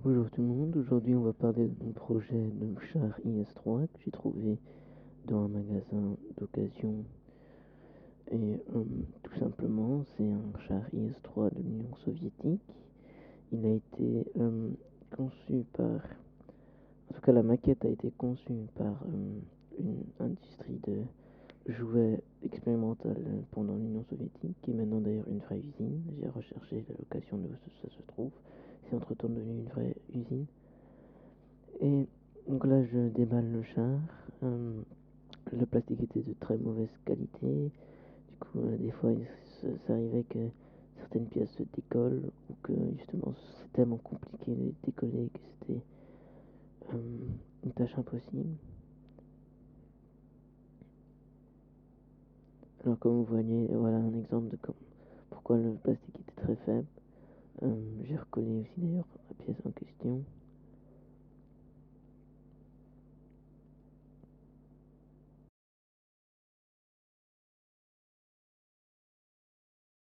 Bonjour tout le monde, aujourd'hui on va parler de mon projet de char IS-3 que j'ai trouvé dans un magasin d'occasion. Et tout simplement c'est un char IS-3 de l'Union soviétique. Il a été conçu par... En tout cas la maquette a été conçue par une industrie de jouets expérimentale pendant l'Union soviétique, qui est maintenant d'ailleurs une vraie usine. J'ai recherché la location de où ça se trouve. C'est entre-temps devenu une vraie usine. Et donc là, je déballe le char. Le plastique était de très mauvaise qualité. Du coup, des fois, ça arrivait que certaines pièces se décollent ou que justement c'est tellement compliqué de les décoller que c'était une tâche impossible. Alors, comme vous voyez, voilà un exemple de pourquoi le plastique était très faible. J'ai recollé aussi d'ailleurs la pièce en question.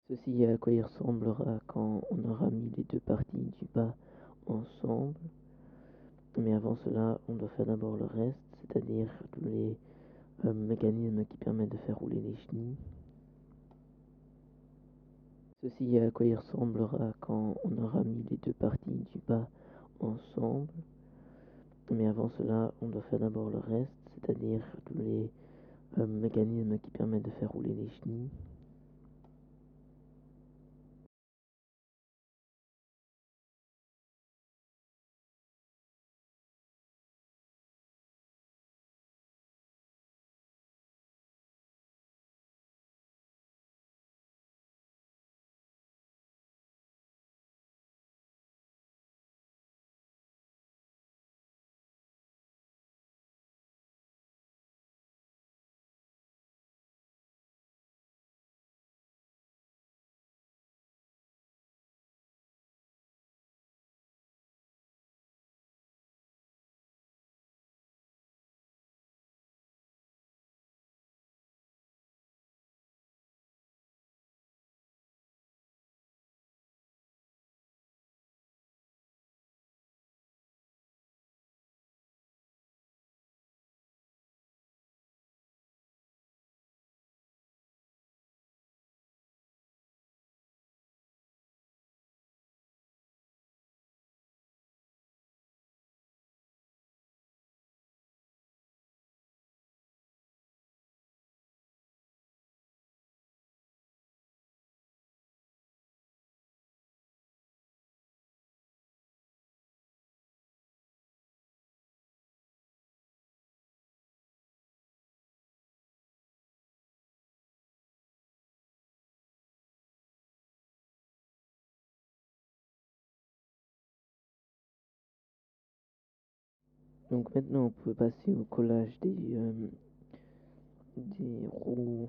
Ceci est à quoi il ressemblera quand on aura mis les deux parties du bas ensemble. Mais avant cela, on doit faire d'abord le reste, c'est-à-dire tous les mécanismes qui permettent de faire rouler les chenilles. Ceci est à quoi il ressemblera quand on aura mis les deux parties du bas ensemble. Mais avant cela, on doit faire d'abord le reste, c'est-à-dire tous les mécanismes qui permettent de faire rouler les chenilles. Donc maintenant, on peut passer au collage des roues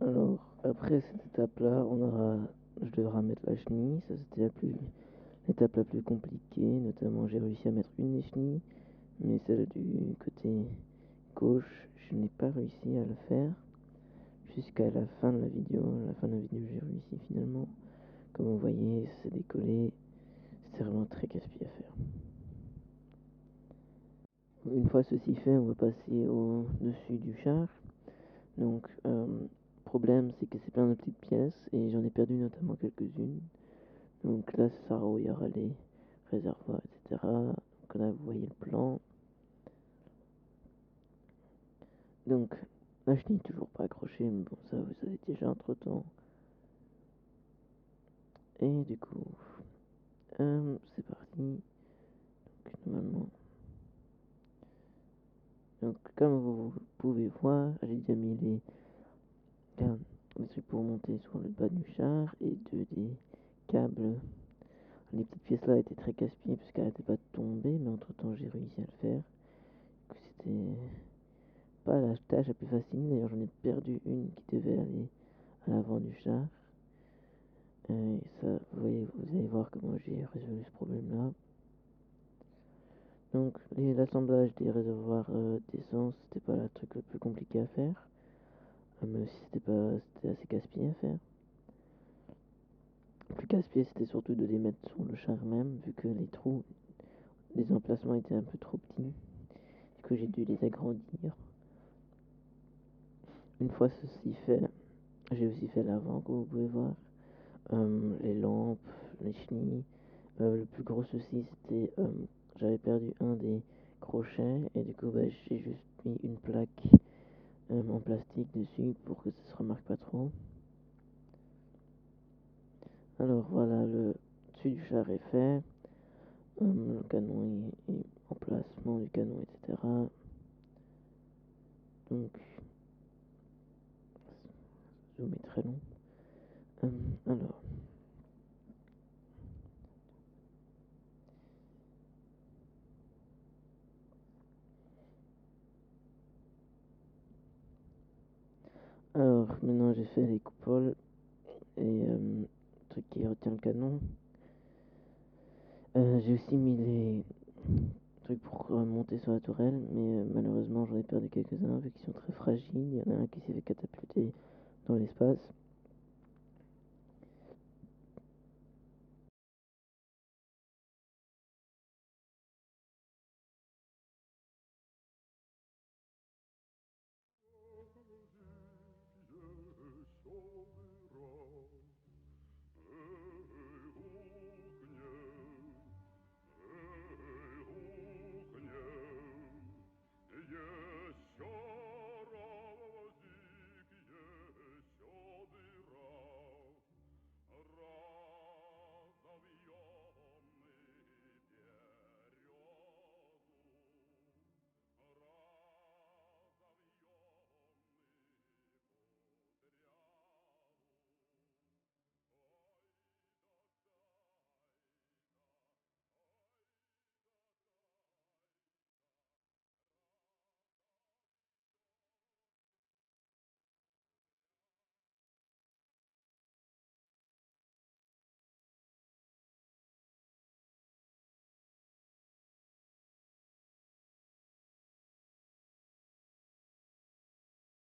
Alors, après cette étape-là, je devrais mettre la chenille. Ça, c'était l'étape la plus compliquée. Notamment, j'ai réussi à mettre une des chenilles, mais celle du côté gauche, je n'ai pas réussi à le faire jusqu'à la fin de la vidéo. À la fin de la vidéo, j'ai réussi finalement. Comme vous voyez, ça s'est décollé. C'est vraiment très casse-pied à faire. Une fois ceci fait, on va passer au-dessus du char. Donc, problème, c'est que c'est plein de petites pièces et j'en ai perdu notamment quelques-unes. Donc là, ça sert où il y aura les réservoirs, etc. Donc là, vous voyez le plan. Donc, la chenille n'est toujours pas accrochée, mais bon, ça, vous savez déjà entre-temps. Et du coup, c'est parti. Donc, normalement. Donc, comme vous pouvez voir, j'ai déjà mis les trucs pour monter sur le bas du char et des câbles. Les petites pièces là étaient très casse-pieds puisqu'elles n'arrêtaient pas de tomber, mais entre temps j'ai réussi à le faire. C'était pas la tâche la plus facile, d'ailleurs j'en ai perdu une qui devait aller à l'avant du char. Et ça, vous allez voir comment j'ai résolu ce problème là. Donc l'assemblage des réservoirs d'essence, c'était pas le truc le plus compliqué à faire. Même si c'était assez casse-pied à faire. Le plus casse-pied c'était surtout de les mettre sur le char même, vu que les trous, les emplacements étaient un peu trop petits. Du coup j'ai dû les agrandir. Une fois ceci fait, j'ai aussi fait l'avant, comme vous pouvez voir. Les lampes, les chenilles. Le plus gros souci, c'était j'avais perdu un des crochets et du coup, bah, j'ai juste mis une plaque en plastique dessus pour que ça se remarque pas trop. Alors voilà, le dessus du char est fait. Le canon est emplacement du canon, etc. Donc, je vous mets très long. Alors, maintenant j'ai fait les coupoles et le truc qui retient le canon. J'ai aussi mis les trucs pour monter sur la tourelle, mais malheureusement j'en ai perdu quelques-uns vu qu'ils sont très fragiles. Il y en a un qui s'est fait catapulter dans l'espace.